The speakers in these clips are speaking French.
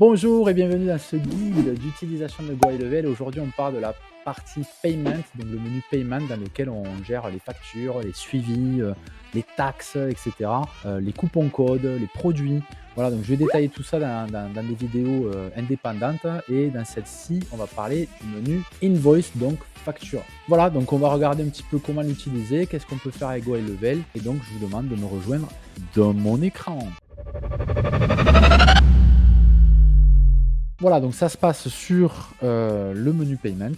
Bonjour et bienvenue dans ce guide d'utilisation de GoHighLevel. Aujourd'hui, on parle de la partie Payment, donc le menu Payment dans lequel on gère les factures, les suivis, les taxes, etc., les coupons codes, les produits. Voilà, donc je vais détailler tout ça dans des vidéos indépendantes et dans celle-ci, on va parler du menu Invoice, donc facture. Voilà, donc on va regarder un petit peu comment l'utiliser, qu'est-ce qu'on peut faire avec GoHighLevel et donc je vous demande de me rejoindre dans mon écran. Voilà, donc ça se passe sur le menu Payment.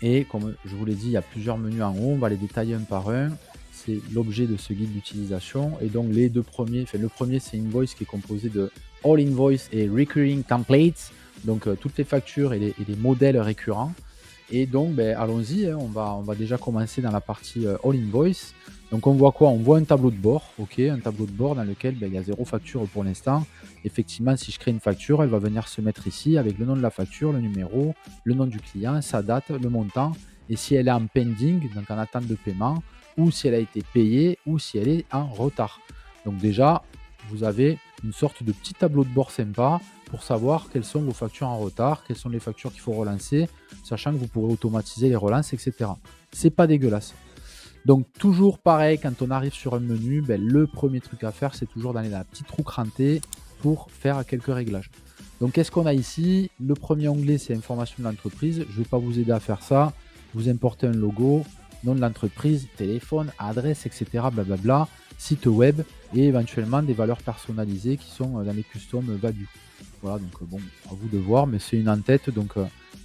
Et comme je vous l'ai dit, il y a plusieurs menus en haut. On va les détailler un par un. C'est l'objet de ce guide d'utilisation. Et donc les deux premiers, enfin le premier c'est Invoice qui est composé de All Invoice et Recurring Templates. Donc toutes les factures et les modèles récurrents. Et donc, allons-y, hein, on va déjà commencer dans la partie All Invoice. Donc, on voit quoi? On voit un tableau de bord, ok, un tableau de bord dans lequel il y a 0 facture pour l'instant. Effectivement, si je crée une facture, elle va venir se mettre ici avec le nom de la facture, le numéro, le nom du client, sa date, le montant, et si elle est en pending, donc en attente de paiement, ou si elle a été payée, ou si elle est en retard. Donc déjà, vous avez une sorte de petit tableau de bord sympa pour savoir quelles sont vos factures en retard, quelles sont les factures qu'il faut relancer, sachant que vous pourrez automatiser les relances, etc. C'est pas dégueulasse. Donc toujours pareil, quand on arrive sur un menu, le premier truc à faire, c'est toujours d'aller dans la petite roue crantée pour faire quelques réglages. Donc qu'est-ce qu'on a ici? Le premier onglet, c'est information de l'entreprise. Je ne vais pas vous aider à faire ça. Vous importez un logo, nom de l'entreprise, téléphone, adresse, etc. Blablabla, site web et éventuellement des valeurs personnalisées qui sont dans les custom value. Voilà, donc bon, à vous de voir, mais c'est une en-tête, donc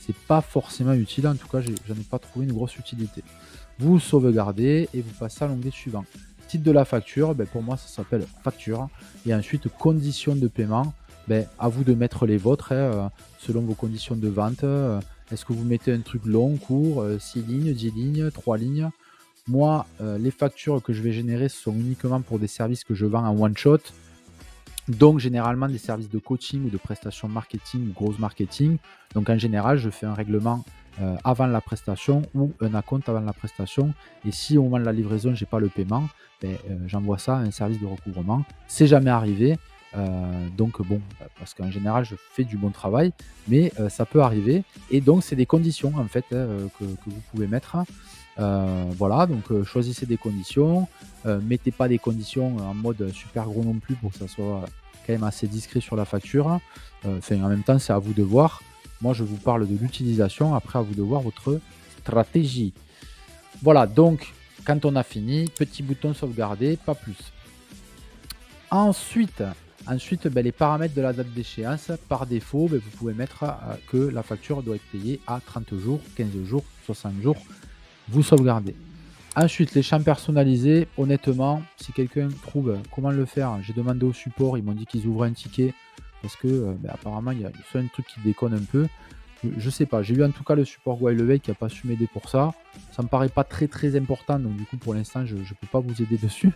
c'est pas forcément utile. En tout cas, j'en ai pas trouvé une grosse utilité. Vous sauvegardez et vous passez à l'onglet suivant. Titre de la facture, pour moi ça s'appelle facture. Et ensuite, conditions de paiement, à vous de mettre les vôtres selon vos conditions de vente. Est-ce que vous mettez un truc long, court, 6 lignes, 10 lignes, 3 lignes? Moi, les factures que je vais générer ce sont uniquement pour des services que je vends en one shot. Donc généralement des services de coaching ou de prestations marketing ou grosse marketing. Donc en général, je fais un règlement avant la prestation ou un acompte avant la prestation. Et si au moment de la livraison, j'ai pas le paiement, j'envoie ça à un service de recouvrement. C'est jamais arrivé. Donc bon, parce qu'en général, je fais du bon travail, mais ça peut arriver. Et donc, c'est des conditions en fait que vous pouvez mettre. Voilà, donc choisissez des conditions. Mettez pas des conditions en mode super gros non plus pour que ça soit quand même assez discret sur la facture. Enfin, en même temps, c'est à vous de voir. Moi, je vous parle de l'utilisation. Après, à vous de voir votre stratégie. Voilà, donc quand on a fini, petit bouton sauvegarder, pas plus. Ensuite, les paramètres de la date d'échéance, par défaut, vous pouvez mettre que la facture doit être payée à 30 jours, 15 jours, 60 jours. Vous sauvegardez. Ensuite, les champs personnalisés, honnêtement, si quelqu'un trouve comment le faire, j'ai demandé au support, ils m'ont dit qu'ils ouvraient un ticket parce que apparemment, il y a soit un truc qui déconne un peu. Je sais pas, j'ai eu en tout cas le support GoHighLevel qui n'a pas su m'aider pour ça. Ça me paraît pas très très important, donc du coup pour l'instant je ne peux pas vous aider dessus.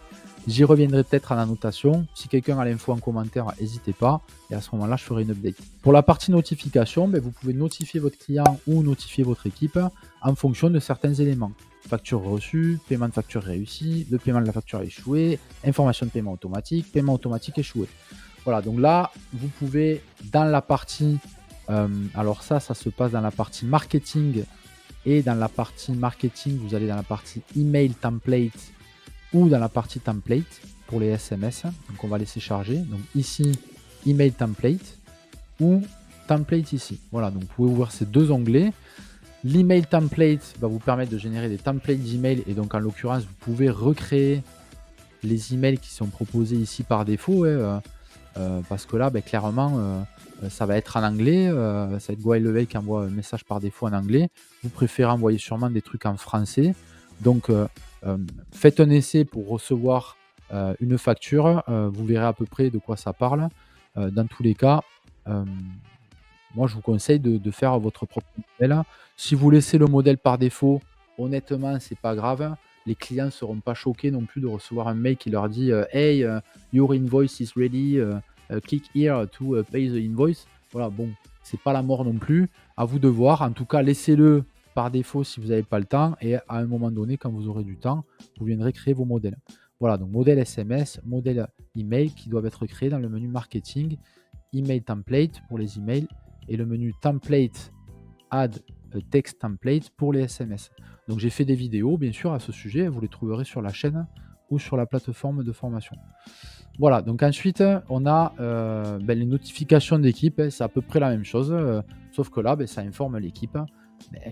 J'y reviendrai peut-être en annotation. Si quelqu'un a l'info en commentaire, n'hésitez pas. Et à ce moment-là, je ferai une update. Pour la partie notification, vous pouvez notifier votre client ou notifier votre équipe en fonction de certains éléments. Facture reçue, paiement de facture réussi, le paiement de la facture échoué, information de paiement automatique échoué. Voilà, donc là, vous pouvez, dans la partie, alors ça se passe dans la partie marketing, et dans la partie marketing, vous allez dans la partie email template ou dans la partie template pour les SMS. Donc on va laisser charger. Donc ici, email template ou template ici. Voilà, donc vous pouvez ouvrir ces deux onglets. L'email template va vous permettre de générer des templates d'email et donc en l'occurrence, vous pouvez recréer les emails qui sont proposés ici par défaut. Parce que là, clairement, ça va être en anglais. Ça va être GoHighLevel qui envoie un message par défaut en anglais. Vous préférez envoyer sûrement des trucs en français. Donc, faites un essai pour recevoir une facture. Vous verrez à peu près de quoi ça parle. Dans tous les cas, moi, je vous conseille de faire votre propre modèle. Si vous laissez le modèle par défaut, honnêtement, c'est pas grave. Les clients ne seront pas choqués non plus de recevoir un mail qui leur dit Hey, your invoice is ready. Click here to pay the invoice. Voilà, bon, c'est pas la mort non plus. À vous de voir. En tout cas, laissez-le par défaut si vous n'avez pas le temps. Et à un moment donné, quand vous aurez du temps, vous viendrez créer vos modèles. Voilà, donc modèle SMS, modèle email qui doivent être créés dans le menu marketing email template pour les emails et le menu template add a text template pour les SMS. Donc j'ai fait des vidéos bien sûr à ce sujet, vous les trouverez sur la chaîne ou sur la plateforme de formation. Voilà, donc ensuite on a les notifications d'équipe, c'est à peu près la même chose, sauf que là ça informe l'équipe.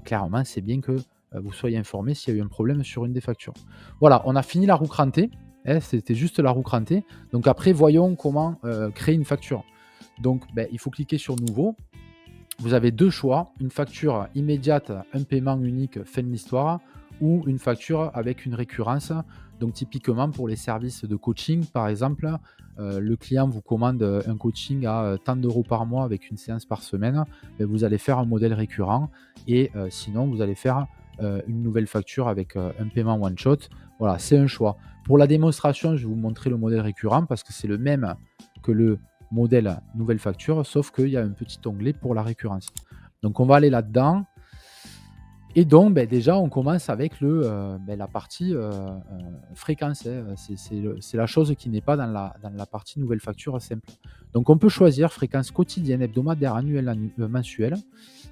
Clairement c'est bien que vous soyez informé s'il y a eu un problème sur une des factures. Voilà, on a fini la roue crantée, c'était juste la roue crantée. Donc après voyons comment créer une facture. Donc il faut cliquer sur nouveau. Vous avez deux choix, une facture immédiate, un paiement unique, fin de l'histoire, ou une facture avec une récurrence. Donc typiquement pour les services de coaching, par exemple, le client vous commande un coaching à tant d'euros par mois avec une séance par semaine, vous allez faire un modèle récurrent et sinon vous allez faire une nouvelle facture avec un paiement one shot. Voilà, c'est un choix. Pour la démonstration, je vais vous montrer le modèle récurrent parce que c'est le même que le modèle nouvelle facture, sauf qu'il y a un petit onglet pour la récurrence. Donc on va aller là-dedans. Et donc déjà on commence avec la partie fréquence. C'est la chose qui n'est pas dans la partie nouvelle facture simple. Donc on peut choisir fréquence quotidienne, hebdomadaire, annuelle, mensuelle.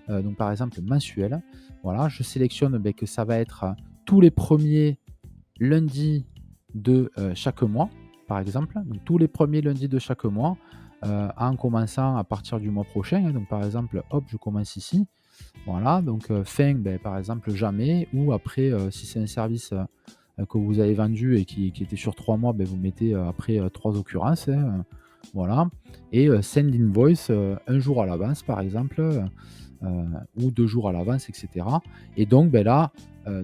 Donc par exemple mensuelle. Voilà, je sélectionne que ça va être tous les premiers lundis de chaque mois, par exemple. Donc tous les premiers lundis de chaque mois. En commençant à partir du mois prochain. Donc par exemple, hop, je commence ici. Voilà, donc fin, par exemple, jamais. Ou après, si c'est un service que vous avez vendu et qui était sur 3 mois, vous mettez après 3 occurrences. Voilà. Et send invoice un jour à l'avance, par exemple, ou 2 jours à l'avance, etc. Et donc là,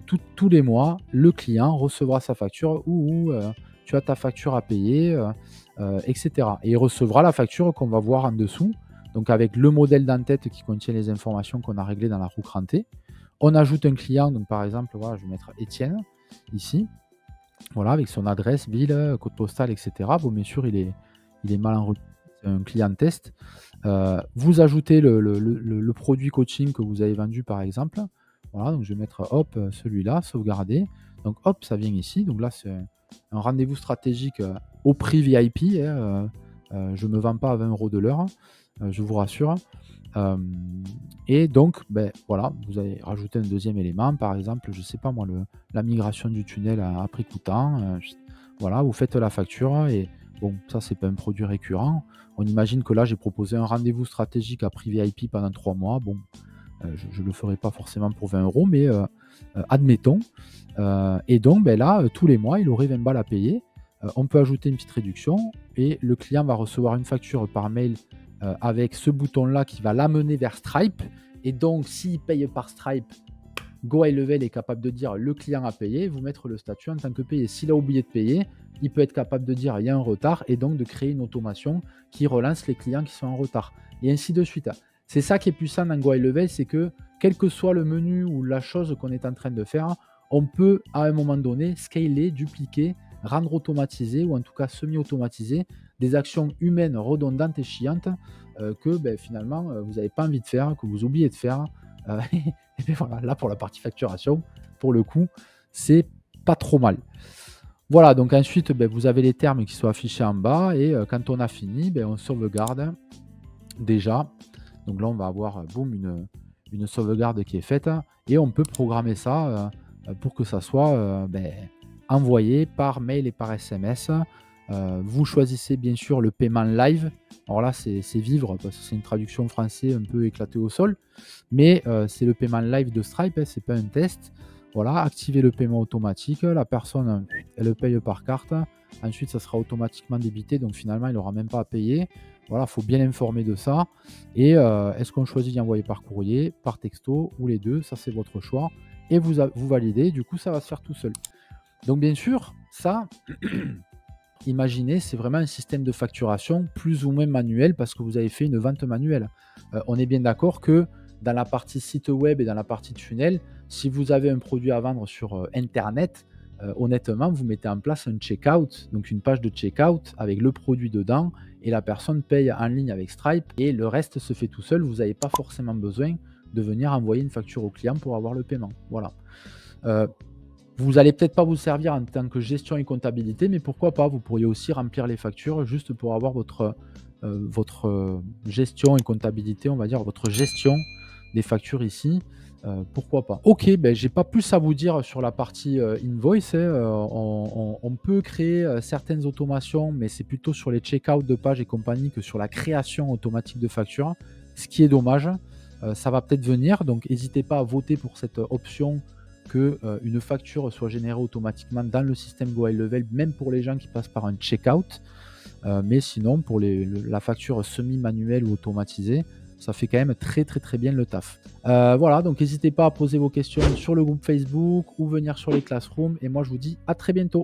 tous les mois, le client recevra sa facture ou tu as ta facture à payer, etc. Et il recevra la facture qu'on va voir en dessous, donc avec le modèle d'en-tête qui contient les informations qu'on a réglées dans la roue crantée. On ajoute un client, donc par exemple, voilà, je vais mettre Étienne ici, voilà, avec son adresse, ville, code postal, etc. Bon, bien sûr, il est mal enregistré, c'est un client test. Vous ajoutez le produit coaching que vous avez vendu, par exemple. Voilà, donc je vais mettre hop, celui-là, sauvegarder. Donc hop, ça vient ici. Donc là, c'est un rendez-vous stratégique au prix VIP. Je ne me vends pas à 20 € de l'heure, je vous rassure. Et donc, voilà, vous allez rajouter un deuxième élément, par exemple, je ne sais pas moi, la migration du tunnel à prix coûtant. Voilà, vous faites la facture et bon, ça, c'est pas un produit récurrent. On imagine que là, j'ai proposé un rendez-vous stratégique à prix VIP pendant 3 mois. Bon, je ne le ferai pas forcément pour 20 €, mais admettons. Et donc, là, tous les mois, il aurait 20 balles à payer. On peut ajouter une petite réduction et le client va recevoir une facture par mail avec ce bouton-là qui va l'amener vers Stripe. Et donc, s'il paye par Stripe, GoHighLevel est capable de dire le client a payé, vous mettre le statut en tant que payé. S'il a oublié de payer, il peut être capable de dire il y a un retard et donc de créer une automation qui relance les clients qui sont en retard. Et ainsi de suite. C'est ça qui est puissant dans GoHighLevel, c'est que quel que soit le menu ou la chose qu'on est en train de faire, on peut à un moment donné scaler, dupliquer, rendre automatisé ou en tout cas semi-automatisé des actions humaines redondantes et chiantes que finalement vous n'avez pas envie de faire, que vous oubliez de faire. Et bien voilà, là pour la partie facturation, pour le coup, c'est pas trop mal. Voilà, donc ensuite vous avez les termes qui sont affichés en bas et quand on a fini, on sauvegarde déjà. Donc là on va avoir boum, une sauvegarde qui est faite et on peut programmer ça pour que ça soit envoyé par mail et par SMS. Vous choisissez bien sûr le paiement live. Alors là, c'est vivre parce que c'est une traduction français un peu éclatée au sol. Mais c'est le paiement live de Stripe, c'est pas un test. Voilà, activez le paiement automatique. La personne, elle le paye par carte. Ensuite, ça sera automatiquement débité. Donc finalement, il n'aura même pas à payer. Voilà, il faut bien l'informer de ça. Et est-ce qu'on choisit d'y envoyer par courrier, par texto ou les deux? Ça, c'est votre choix. Et vous validez. Du coup, ça va se faire tout seul. Donc bien sûr, ça, imaginez, c'est vraiment un système de facturation plus ou moins manuel parce que vous avez fait une vente manuelle. On est bien d'accord que dans la partie site web et dans la partie tunnel, si vous avez un produit à vendre sur Internet, honnêtement, vous mettez en place un checkout, donc une page de checkout avec le produit dedans et la personne paye en ligne avec Stripe et le reste se fait tout seul. Vous n'avez pas forcément besoin de venir envoyer une facture au client pour avoir le paiement. Voilà. Vous n'allez peut-être pas vous servir en tant que gestion et comptabilité, mais pourquoi pas, vous pourriez aussi remplir les factures juste pour avoir votre votre, gestion et comptabilité, on va dire, votre gestion des factures ici, pourquoi pas? OK, ben j'ai pas plus à vous dire sur la partie, invoice, hein, on peut créer, certaines automations, mais c'est plutôt sur les check-out de pages et compagnie que sur la création automatique de factures, ce qui est dommage. Ça va peut-être venir, donc n'hésitez pas à voter pour cette option que, une facture soit générée automatiquement dans le système Go High Level, même pour les gens qui passent par un checkout. Mais sinon pour la facture semi-manuelle ou automatisée, ça fait quand même très, très, très bien le taf. Voilà, donc n'hésitez pas à poser vos questions sur le groupe Facebook ou venir sur les classrooms et moi je vous dis à très bientôt.